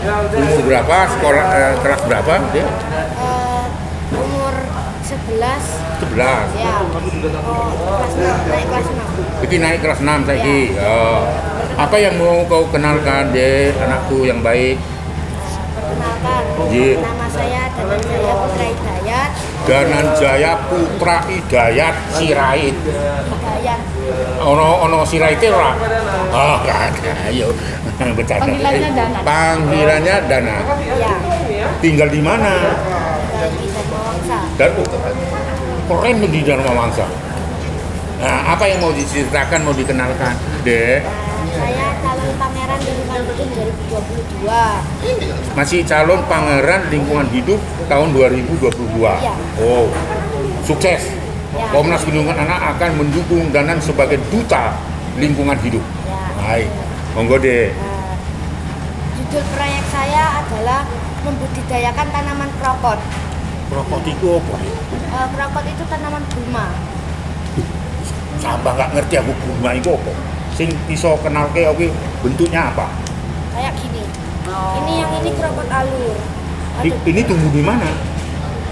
Umur berapa? Sekolah kelas berapa dia? Umur 11. 11. Ya. Kelas 6, naik kelas 6. Jadi naik kelas 6 saiki. Oh. Apa yang mau kau kenalkan deh anakku yang baik? Perkenalkan, Iya. nama saya Dananjaya Putra Hidayat. Dananjaya Putra Hidayat Sirait. Hidayat. Ono Sirait ora? Oh, gak ada. Ayo. Bercanda. Panggilannya Dana. Panggilannya Dana. Ya. Tinggal di mana? Dari Dharma Wangsa. Dan keren di Dharma Wangsa. Nah, apa yang mau diceritakan, mau dikenalkan, Dek? Saya calon pangeran lingkungan hidup 2022. Masih calon pangeran lingkungan hidup tahun 2022. Iya. Oh, sukses. Ya. Komnas Perlindungan Anak akan mendukung Danan sebagai duta lingkungan hidup. Ya. Baik, monggo deh. Judul proyek saya adalah membudidayakan tanaman krokot. Krokot itu apa? Krokot itu tanaman gulma. Sampai nggak ngerti aku gulma itu apa. Sing iso kenal ke oke bentuknya apa? Kayak gini. Ini krokot alur. Ini tumbuh di mana?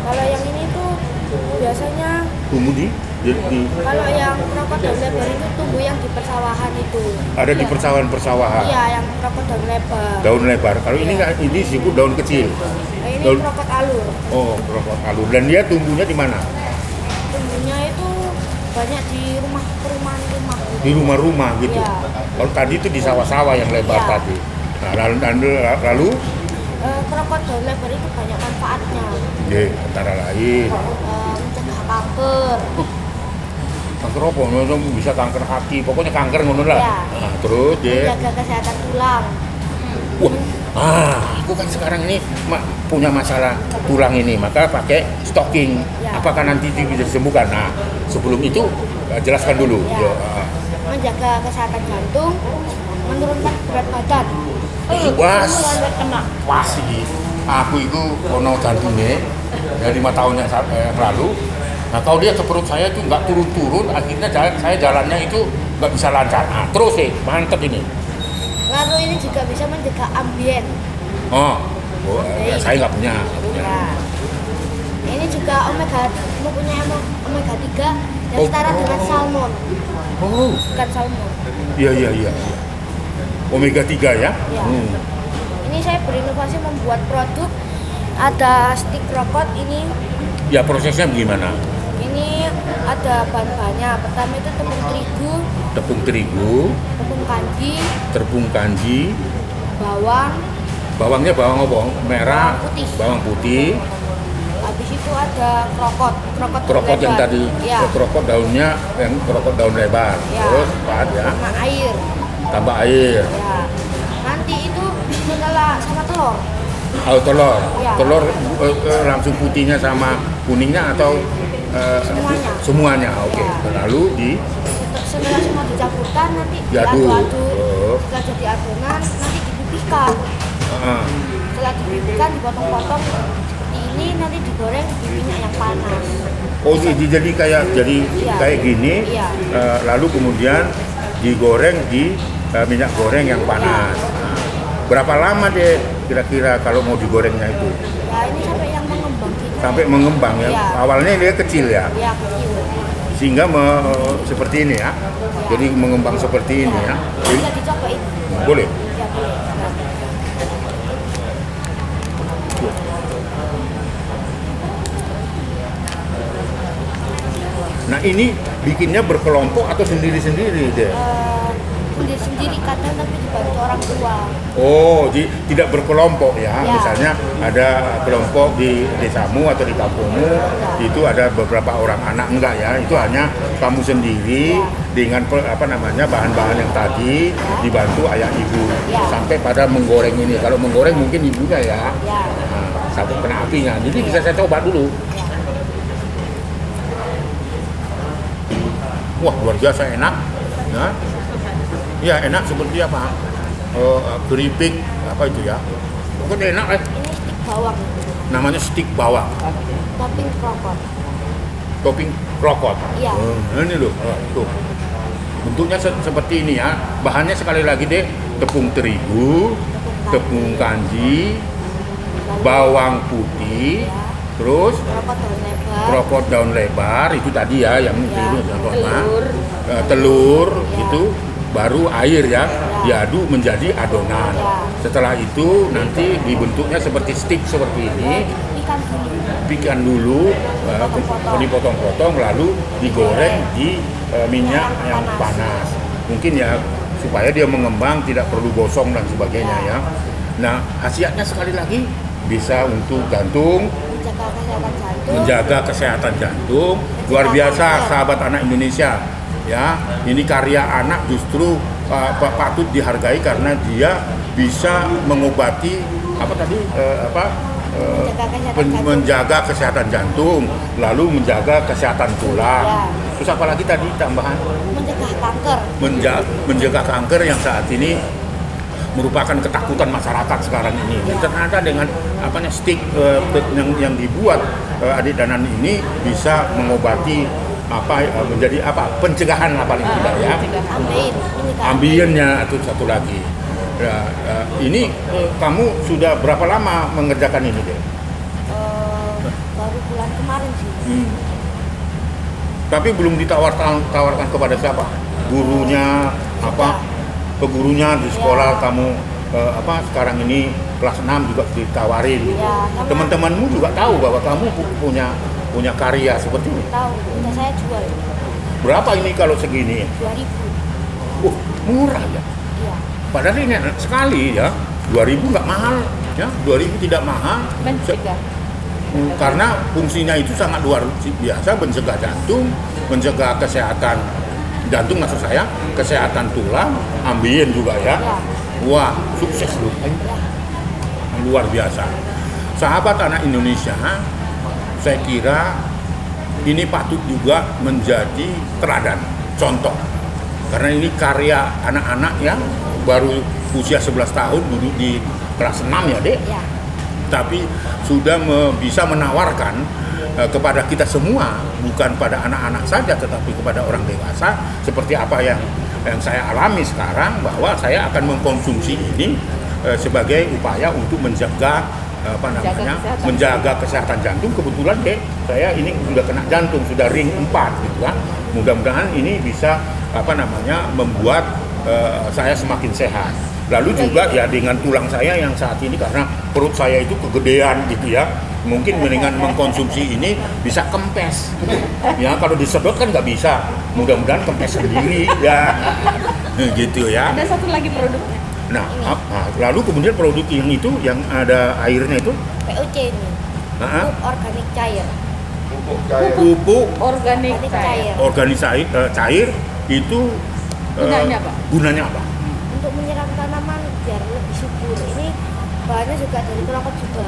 Kalau yang ini tuh biasanya Tumbuh di kalau yang krokot daun lebar itu tumbuh yang di persawahan itu. ada di persawahan-persawahan. Iya, yang krokot daun lebar. Daun lebar. Kalau ini nggak, ini disebut daun kecil. Nah, ini daun- krokot alur. Oh, krokot alur. Dan dia tumbuhnya di mana? Tumbuhnya itu banyak di perumahan-rumah. Di rumah-rumah gitu. Iya. Kalau tadi itu di sawah-sawah yang lebar Iya. tadi. Nah, lalu Krokot daun lebar itu banyak manfaatnya. ya, antara lain Mencegah kanker. kanker apa? Bisa kanker hati, pokoknya kanker ngono lah. Iya. Nah, terus ya. Menjaga kesehatan tulang. Wah, aku kan sekarang ini punya masalah tulang ini, maka pakai stocking. Ya. Apakah nanti itu bisa disembuhkan? Nah, sebelum itu jelaskan dulu. Ya. Ya, Menjaga kesehatan jantung, menurunkan berat badan. Was, pasti. Aku itu ono jantungnya ya 5 tahun yang lalu. Nah, kalau dia ke perut saya itu nggak turun-turun, akhirnya saya jalannya itu nggak bisa lancar. Nah, terus mantep ini. Lalu ini juga bisa mencegah ambien. Oh, saya nggak punya. Ya. Ini juga mempunyai omega 3 yang setara dengan salmon. Oh, Bukan salmon. iya. Omega 3 ya? Ya. Ini saya berinovasi membuat produk. Ada stik krokot ini. Ya, prosesnya bagaimana? Ini ada bahan-bahannya. Pertama itu tepung terigu, Tepung terigu, tepung kanji, kanji, bawang. bawangnya bawang apa? Merah, Bawang putih. bawang putih, Habis itu ada krokot krokot yang lebar. tadi, Ya. krokot daunnya, yang krokot daun lebar. Ya. Terus apa ya? Sama air. Tambah air. Ya. Nanti itu setelah sama telur. Oh, telur. Ya. Telur langsung putihnya sama kuningnya atau Semuanya. Semuanya, oke. Ya. Lalu Setelah semua dicampurkan nanti Diaduk. diaduk-aduk. Oh. Setelah jadi adonan nanti dipipihkan. uh, Setelah dipipihkan dipotong-potong seperti ini nanti digoreng di minyak yang panas. oh jadi Iya. kayak gini. Iya. Lalu kemudian digoreng di minyak goreng yang panas. Iya. Nah, berapa lama deh kira-kira kalau mau digorengnya itu? Ya ini sampai yang mengembang gitu. Sampai mengembang ya. Iya. Awalnya dia kecil ya. Ya kecil. Sehingga seperti ini ya. Jadi mengembang seperti ini ya. Jadi, Bisa dicobain. boleh. Ya boleh. Nah, ini bikinnya berkelompok atau sendiri-sendiri deh? Sendiri-sendiri kadang tapi dibantu orang tua. Oh, tidak berkelompok ya. Ya. Misalnya ada kelompok di desamu atau di kampungmu, itu ada beberapa orang anak, enggak ya. Itu hanya kamu sendiri dengan bahan-bahan yang tadi dibantu ayah ibu Ya. sampai pada menggoreng ini. Kalau menggoreng mungkin ibunya ya. Ya. Nah, sampai kena apinya. Jadi bisa saya coba dulu. Wah, luar biasa enak. Ya. Ya, enak seperti apa? Keripik apa itu ya? Pokoknya enak Ini stik bawang. Namanya stik bawang. Topping krokot. Topping krokot. Iya. Ini loh, tuh. Bentuknya seperti ini ya. Bahannya sekali lagi deh, tepung terigu, Tepung tepung kanji, lalu bawang putih, ya, terus rokok daun lebar, rokok daun lebar itu tadi ya yang Ya. telur Ya. itu baru air ya diaduk menjadi adonan. Ya. Setelah itu nanti dibentuknya seperti stick seperti ini, ikan dulu. pikan dulu, dipotong-potong lalu digoreng di minyak yang panas. Mungkin ya supaya dia mengembang, tidak perlu gosong dan sebagainya ya. Nah, khasiatnya sekali lagi bisa untuk jantung, menjaga kesehatan jantung. Luar biasa sahabat anak Indonesia ya. Ini karya anak justru patut dihargai karena dia bisa mengobati apa tadi menjaga kesehatan jantung, lalu menjaga kesehatan tulang. Terus apa lagi tadi tambahan? Mencegah kanker. Menjaga kanker yang saat ini merupakan ketakutan masyarakat sekarang ini. Dan ternyata dengan stick yang dibuat adidanan ini bisa mengobati menjadi pencegahan paling tidak ya. Ambiennya itu satu lagi. Ini kamu sudah berapa lama mengerjakan ini deh? Baru bulan kemarin sih. Tapi belum ditawarkan kepada siapa? Gurunya Pegurunya di sekolah kamu sekarang ini kelas 6 juga ditawarin gitu. Ya, Teman-temanmu juga tahu bahwa kamu punya karya seperti ini. Tahu, udah saya jual. Berapa ini kalau segini? 2.000. Murah ya. Iya. Padahal ini enak sekali ya. 2.000 nggak mahal ya. 2.000 tidak mahal. Karena fungsinya itu sangat luar biasa, mencegah jantung, mencegah kesehatan jantung maksud saya, kesehatan tulang, ambien juga ya. Wah, sukses loh. Luar biasa. Sahabat anak Indonesia, saya kira ini patut juga menjadi teladan, contoh. Karena ini karya anak-anak yang baru usia 11 tahun duduk di kelas 6 ya, Dek. Ya. Tapi sudah bisa menawarkan kepada kita semua, bukan pada anak-anak saja tetapi kepada orang dewasa, seperti apa yang saya alami sekarang, bahwa saya akan mengkonsumsi ini sebagai upaya untuk menjaga menjaga kesehatan jantung. Kebetulan saya ini sudah kena jantung, sudah ring 4 gitu kan. Mudah-mudahan ini bisa membuat saya semakin sehat. Lalu juga ya dengan tulang saya yang saat ini, karena perut saya itu kegedean gitu ya, mungkin mendingan mengkonsumsi ini bisa kempes ya. Kalau disedot kan nggak bisa, mudah-mudahan kempes sendiri ya. Gitu ya. Ada satu lagi produknya. Nah, lalu kemudian produk yang ada airnya itu POC ini. Pupuk organik cair. Pupuk Organik cair. cair itu gunanya apa? Untuk menyiram tanaman biar lebih subur. Ini bahannya juga dari kelapa juga.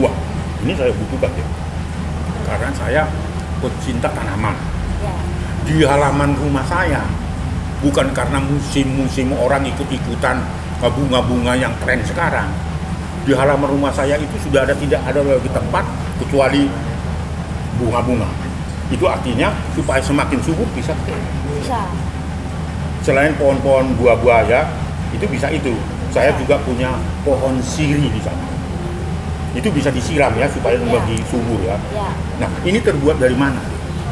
Wah, ini saya butuhkan ya. Karena saya pecinta tanaman. Ya. Di halaman rumah saya, bukan karena musim orang ikut-ikutan bunga-bunga yang tren sekarang. Di halaman rumah saya itu sudah tidak ada lagi tempat kecuali bunga-bunga. Itu artinya supaya semakin subur bisa. Selain pohon-pohon buah-buah ya, itu bisa itu. Saya juga punya pohon siri di sana. Itu bisa disiram ya supaya lebih subur ya. Nah, ini terbuat dari mana?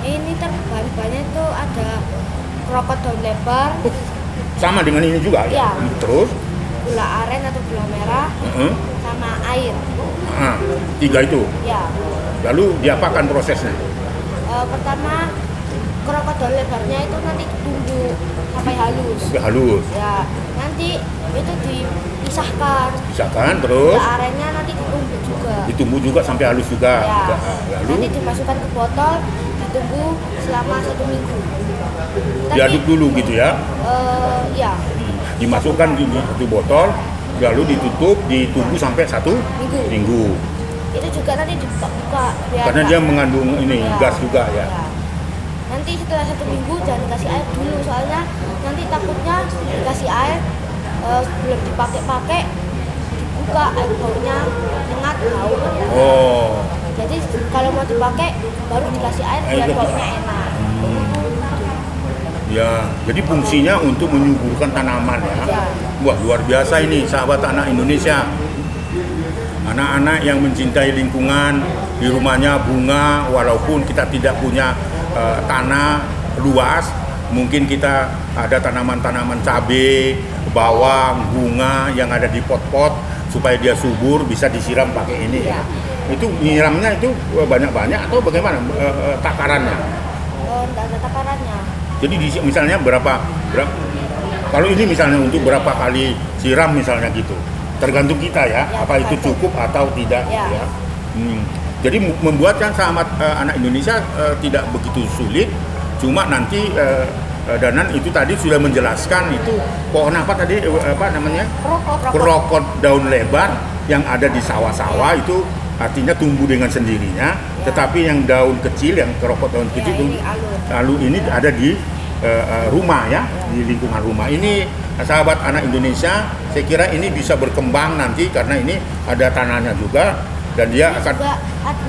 Ini bahan-bahannya itu ada rokok daun lebar. Sama dengan ini juga ya. Terus gula aren atau gula merah, sama air. 3 itu. Ya. Lalu diapakan prosesnya? Pertama, rokok daun lebarnya itu nanti ditunggu sampai halus. Sampai halus. Ya. Nanti itu dipisahkan. Terus gula arennya nanti ditunggu juga sampai halus juga. Ya. Lalu nanti dimasukkan ke botol, ditunggu selama 1 minggu. Diaduk dulu gitu ya? Ya. Dimasukkan di satu botol, lalu ditutup, ditunggu sampai 1 minggu. Itu juga nanti dibuka. Karena dia mengandung gas juga ya. Nanti setelah 1 minggu jangan dikasih air dulu, soalnya nanti takutnya dikasih air belum dipakai dibuka, air baunya nyengat, bau. Jadi kalau mau dipakai baru dikasih air biar baunya enak. Ya, jadi fungsinya untuk menyuburkan tanaman ya. Ya. Wah, luar biasa ini sahabat anak Indonesia. Anak-anak yang mencintai lingkungan, di rumahnya bunga, walaupun kita tidak punya tanah luas, mungkin kita ada tanaman-tanaman cabai, bawang, bunga yang ada di pot-pot supaya dia subur, bisa disiram pakai ini ya. Itu nyiramnya itu banyak-banyak atau bagaimana takarannya? Enggak ada takarannya. Jadi misalnya berapa kalau ini misalnya untuk berapa kali siram misalnya gitu, tergantung kita ya, Ya, apa itu tergantung. cukup atau tidak Ya. ya. Jadi membuatkan sahabat anak Indonesia tidak begitu sulit, cuma nanti Danan itu tadi sudah menjelaskan itu pohon apa tadi apa namanya, krokot daun lebar yang ada di sawah-sawah itu artinya tumbuh dengan sendirinya, tetapi yang daun kecil yang krokot daun Ya, kecil itu ini alur. lalu ini ada di rumah ya, di lingkungan rumah. Ini sahabat anak Indonesia, saya kira ini bisa berkembang nanti karena ini ada tanahnya juga dan dia Ini akan juga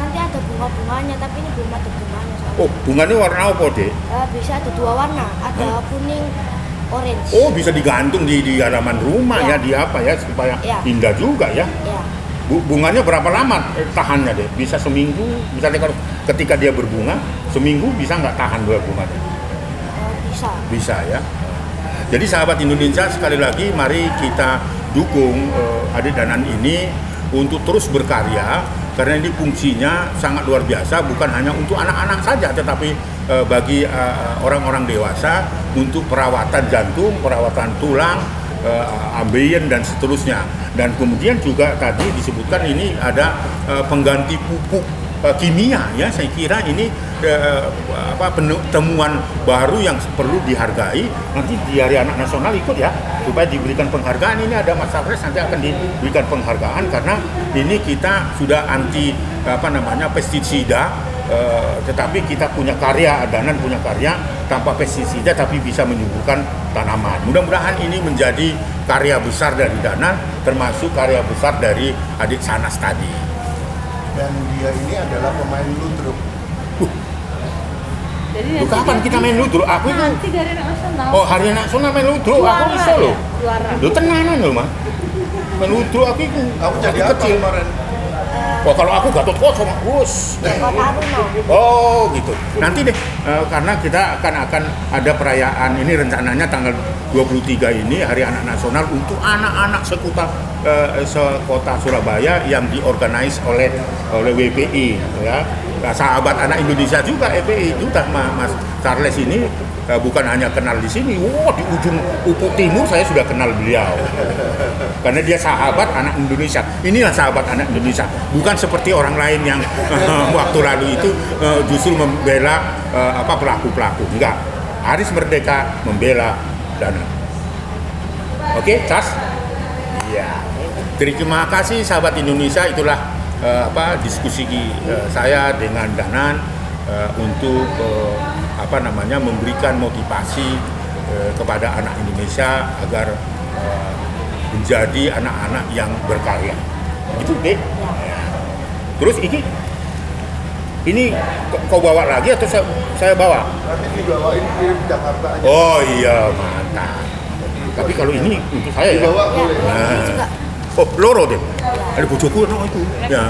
nanti ada bunga-bunganya, tapi ini belum ada bunganya soalnya. oh bunganya warna apa deh? Bisa ada dua warna, ada kuning, orange. Oh bisa digantung di halaman rumah ya, Ya. di apa ya supaya Ya. indah juga ya. Ya, Bunganya berapa lama tahannya deh? Bisa seminggu, misalnya kalau ketika dia berbunga seminggu bisa nggak tahan dua bunganya? bisa. Bisa ya. Jadi sahabat Indonesia sekali lagi mari kita dukung Adik Danan ini untuk terus berkarya karena ini fungsinya sangat luar biasa, bukan hanya untuk anak-anak saja tetapi bagi orang-orang dewasa untuk perawatan jantung, perawatan tulang, ambeien dan seterusnya. Dan kemudian juga tadi disebutkan ini ada pengganti pupuk kimia ya, saya kira ini temuan baru yang perlu dihargai. Nanti di Hari Anak Nasional ikut ya supaya diberikan penghargaan. Ini ada Mas Sarles nanti akan diberikan penghargaan karena ini kita sudah anti pestisida, tetapi kita punya karya, Danan punya karya tanpa pestisida tapi bisa menyuburkan tanaman. Mudah-mudahan ini menjadi karya besar dari Danan, termasuk karya besar dari adik Sanas tadi. Dan dia ini adalah pemain ludruk. Jadi Loh, kapan kita main ludruk? Aku itu nanti dari Anak Nasional. oh hari nasional main ludruk, aku bisa loh. Juara. Lu tenanan loh mah. Main ludruk aku itu. Aku jadi apa kecil. kemarin? Oh kalau aku Gatot kosong, bos. Kota Runo. Oh gitu. Nanti deh karena kita akan ada perayaan ini rencananya tanggal 23 ini Hari Anak Nasional untuk anak-anak sekota Surabaya yang diorganize oleh WPI ya. Nah, sahabat anak Indonesia juga WPI itu Mas Charles ini bukan hanya kenal di sini, di ujung Ufuk Timur saya sudah kenal beliau. Karena dia sahabat anak Indonesia. Inilah sahabat anak Indonesia. Bukan seperti orang lain yang waktu lalu itu justru membela pelaku-pelaku. Enggak. Haris Merdeka membela Danan. Oke, Cas? Iya. Terima kasih sahabat Indonesia, itulah diskusi saya dengan Danan untuk memberikan motivasi kepada anak Indonesia agar menjadi anak-anak yang berkarya. Begitu deh. Terus ini kau bawa lagi atau saya bawa? Nanti dibawain kirim Jakarta aja. Oh iya, mantap. Tapi kalau ini untuk saya ya. Dibawa Ya, boleh. ini juga. Oh, loro deh. Ada bojoku no itu. Ya.